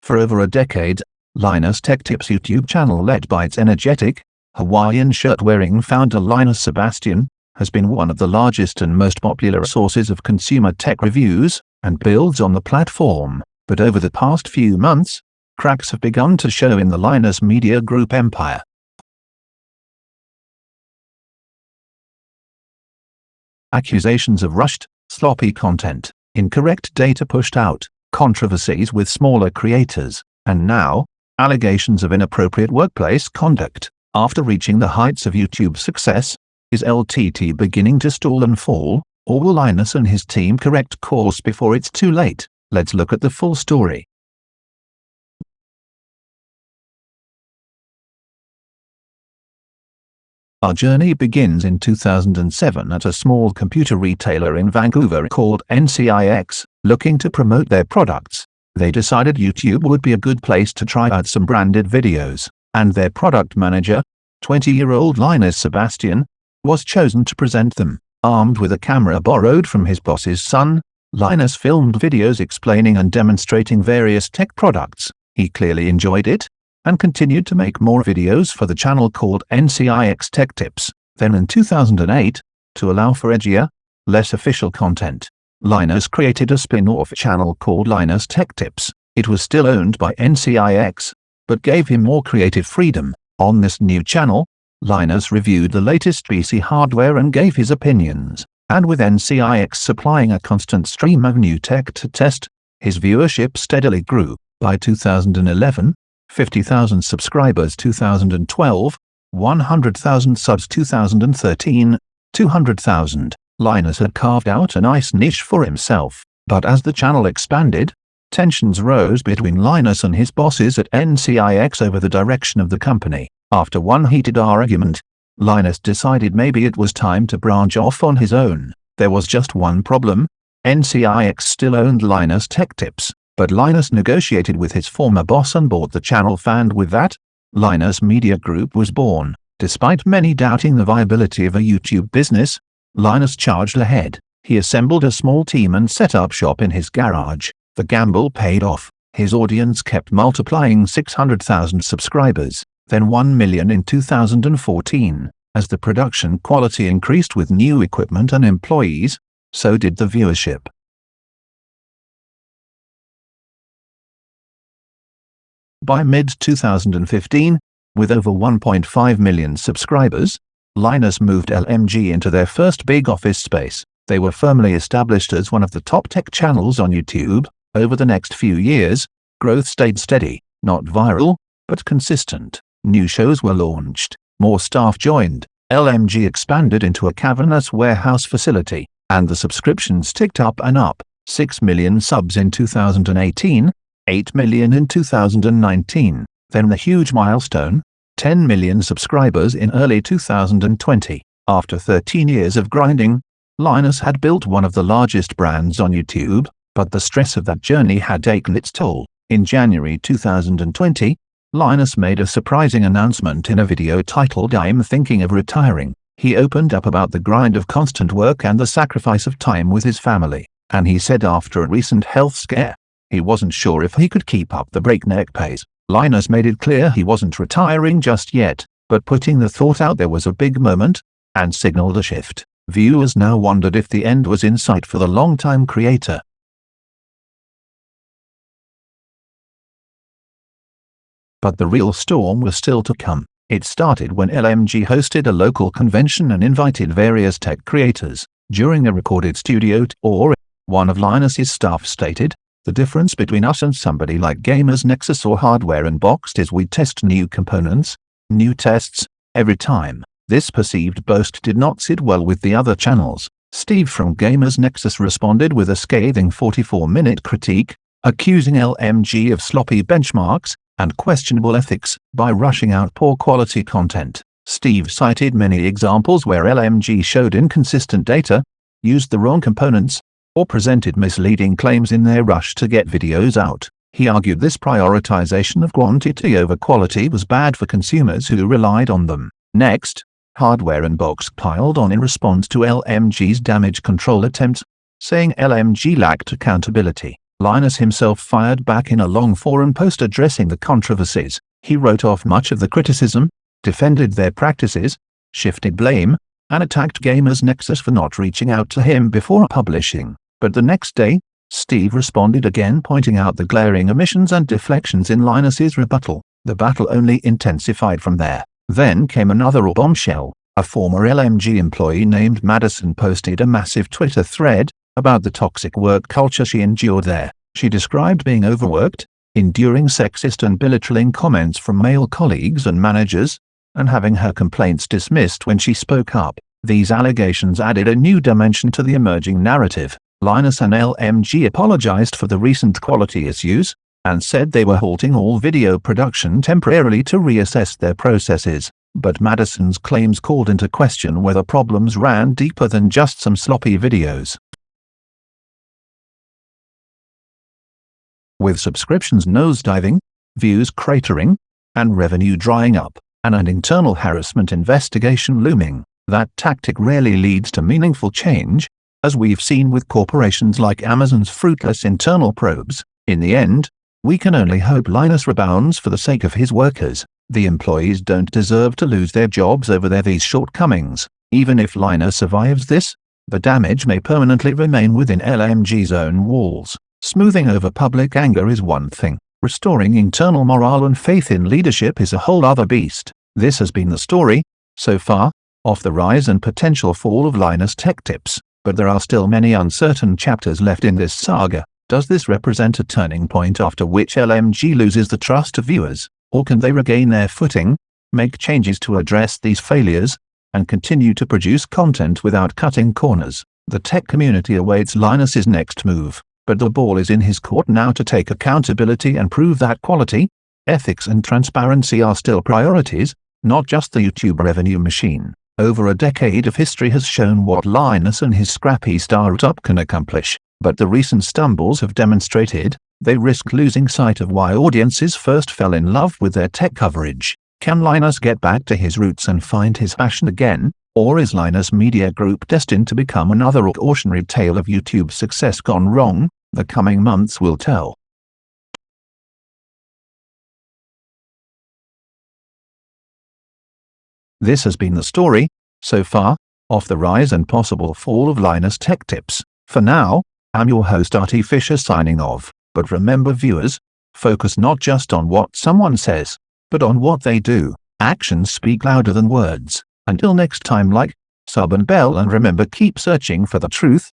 For over a decade, Linus Tech Tips YouTube channel, led by its energetic, Hawaiian shirt-wearing founder Linus Sebastian, has been one of the largest and most popular sources of consumer tech reviews, and builds on the platform. But over the past few months, cracks have begun to show in the Linus Media Group empire. Accusations of rushed, sloppy content, incorrect data pushed out, controversies with smaller creators, and now, allegations of inappropriate workplace conduct. After reaching the heights of YouTube success, is LTT beginning to stall and fall, or will Linus and his team correct course before it's too late? Let's look at the full story. Our journey begins in 2007 at a small computer retailer in Vancouver called NCIX. Looking to promote their products, they decided YouTube would be a good place to try out some branded videos, and their product manager, 20-year-old Linus Sebastian, was chosen to present them. Armed with a camera borrowed from his boss's son, Linus filmed videos explaining and demonstrating various tech products. He clearly enjoyed it, and continued to make more videos for the channel called NCIX Tech Tips. Then in 2008, to allow for edgier, less official content, Linus created a spin-off channel called Linus Tech Tips. It was still owned by NCIX, but gave him more creative freedom. On this new channel, Linus reviewed the latest PC hardware and gave his opinions, and with NCIX supplying a constant stream of new tech to test, his viewership steadily grew. By 2011, 50,000 subscribers 2012, 100,000 subs 2013, 200,000. Linus had carved out a nice niche for himself, but as the channel expanded, tensions rose between Linus and his bosses at NCIX over the direction of the company. After one heated argument, Linus decided maybe it was time to branch off on his own. There was just one problem: NCIX still owned Linus Tech Tips, but Linus negotiated with his former boss and bought the channel, and with that, Linus Media Group was born. Despite many doubting the viability of a YouTube business, Linus charged ahead. He assembled a small team and set up shop in his garage. The gamble paid off. His audience kept multiplying: 600,000 subscribers, then 1 million in 2014. As the production quality increased with new equipment and employees, so did the viewership. By mid-2015, with over 1.5 million subscribers, Linus moved LMG into their first big office space. They were firmly established as one of the top tech channels on YouTube. Over the next few years, growth stayed steady, not viral, but consistent. New shows were launched, more staff joined, LMG expanded into a cavernous warehouse facility, and the subscriptions ticked up and up. 6 million subs in 2018, 8 million in 2019, then the huge milestone, 10 million subscribers in early 2020. After 13 years of grinding, Linus had built one of the largest brands on YouTube, but the stress of that journey had taken its toll. In January 2020, Linus made a surprising announcement in a video titled "I'm thinking of retiring." He opened up about the grind of constant work and the sacrifice of time with his family, and he said after a recent health scare, he wasn't sure if he could keep up the breakneck pace. Linus made it clear he wasn't retiring just yet, but putting the thought out there was a big moment, and signaled a shift. Viewers now wondered if the end was in sight for the longtime creator. But the real storm was still to come. It started when LMG hosted a local convention and invited various tech creators. During a recorded studio tour, one of Linus's staff stated, "The difference between us and somebody like Gamers Nexus or Hardware Unboxed is we test new components, new tests, every time." This perceived boast did not sit well with the other channels. Steve from Gamers Nexus responded with a scathing 44-minute critique, accusing LMG of sloppy benchmarks and questionable ethics by rushing out poor quality content. Steve cited many examples where LMG showed inconsistent data, used the wrong components, or presented misleading claims in their rush to get videos out. He argued this prioritization of quantity over quality was bad for consumers who relied on them. Next, Hardware Unboxed piled on in response to LMG's damage control attempts, saying LMG lacked accountability. Linus himself fired back in a long forum post addressing the controversies. He wrote off much of the criticism, defended their practices, shifted blame, and attacked Gamers Nexus for not reaching out to him before publishing. But the next day, Steve responded again, pointing out the glaring omissions and deflections in Linus's rebuttal. The battle only intensified from there. Then came another bombshell. A former LMG employee named Madison posted a massive Twitter thread about the toxic work culture she endured there. She described being overworked, enduring sexist and belittling comments from male colleagues and managers, and having her complaints dismissed when she spoke up. These allegations added a new dimension to the emerging narrative. Linus and LMG apologized for the recent quality issues, and said they were halting all video production temporarily to reassess their processes. But Madison's claims called into question whether problems ran deeper than just some sloppy videos. With subscriptions nosediving, views cratering, and revenue drying up, and an internal harassment investigation looming, that tactic rarely leads to meaningful change, as we've seen with corporations like Amazon's fruitless internal probes. In the end, we can only hope Linus rebounds for the sake of his workers. The employees don't deserve to lose their jobs over these shortcomings. Even if Linus survives this, the damage may permanently remain within LMG's own walls. Smoothing over public anger is one thing. Restoring internal morale and faith in leadership is a whole other beast. This has been the story, so far, of the rise and potential fall of Linus Tech Tips. But there are still many uncertain chapters left in this saga. Does this represent a turning point after which LMG loses the trust of viewers? Or can they regain their footing, make changes to address these failures, and continue to produce content without cutting corners? The tech community awaits Linus's next move, but the ball is in his court now to take accountability and prove that quality, ethics and transparency are still priorities, not just the YouTube revenue machine. Over a decade of history has shown what Linus and his scrappy startup can accomplish, but the recent stumbles have demonstrated they risk losing sight of why audiences first fell in love with their tech coverage. Can Linus get back to his roots and find his passion again, or is Linus Media Group destined to become another cautionary tale of YouTube success gone wrong? The coming months will tell. This has been the story, so far, of the rise and possible fall of Linus Tech Tips. For now, I'm your host Artie Fisher signing off. But remember viewers, focus not just on what someone says, but on what they do. Actions speak louder than words. Until next time, like, sub and bell, and remember, keep searching for the truth.